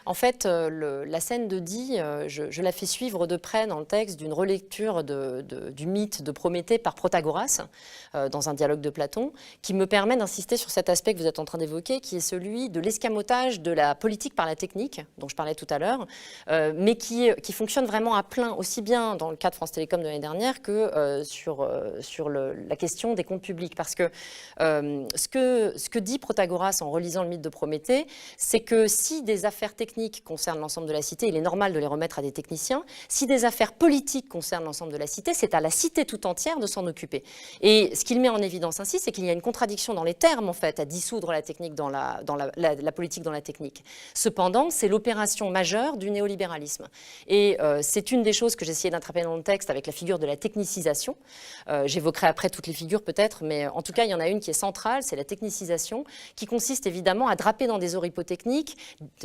En fait, la scène de Die, je la fais suivre de près dans le texte d'une relecture du mythe de Prométhée par Protagoras, dans un dialogue de Platon, qui me permet d'insister sur cet aspect que vous êtes en train d'évoquer, qui est celui de l'escamotage de la politique par la technique, dont je parlais tout à l'heure, mais qui fonctionne vraiment à plein, aussi bien dans le cas de France Télécom de l'année dernière que sur la question des comptes publics. Parce que ce que dit Protagoras en relisant le mythe de Prométhée, c'est que si des affaires techniques concernent l'ensemble de la cité, il est normal de les remettre à des techniciens. Si des affaires politiques concernent l'ensemble de la cité, c'est à la cité tout entière de s'en occuper. Et ce qu'il met en évidence ainsi, c'est qu'il y a une contradiction dans les termes, en fait, à dissoudre la technique dans la politique dans la technique. Cependant, c'est l'opération majeure du néolibéralisme. Et c'est une des choses que j'ai essayé d'attraper dans le texte avec la figure de la technicisation. J'évoquerai après toutes les figures peut-être, mais en tout cas, il y en a une qui est centrale, c'est la technicisation, qui consiste évidemment à draper dans des oripeaux techniques,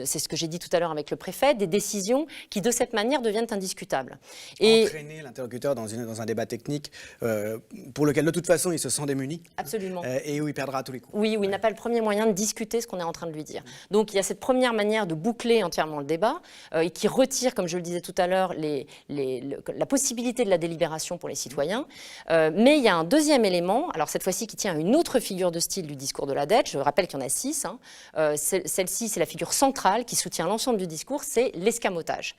c'est ce que j'ai dit tout à l'heure avec le préfet, des décisions qui de cette manière deviennent indiscutables. Et entraîner l'interlocuteur dans un débat technique pour lequel de toute façon il se sent démuni. Absolument. Et où il perdra à tous les coups. Oui, où il n'a pas le premier moyen de discuter ce qu'on est en train de lui dire. Donc il y a cette première manière de boucler entièrement le débat et qui retire, comme je le disais tout à l'heure, la possibilité de la délibération pour les citoyens. Mais il y a un deuxième élément, alors cette fois-ci qui tient à une autre figure de style du discours de la dette. Je rappelle qu'il y en a 6. Celle-ci, c'est la figure centrale qui soutient l'ensemble du discours, c'est l'escamotage.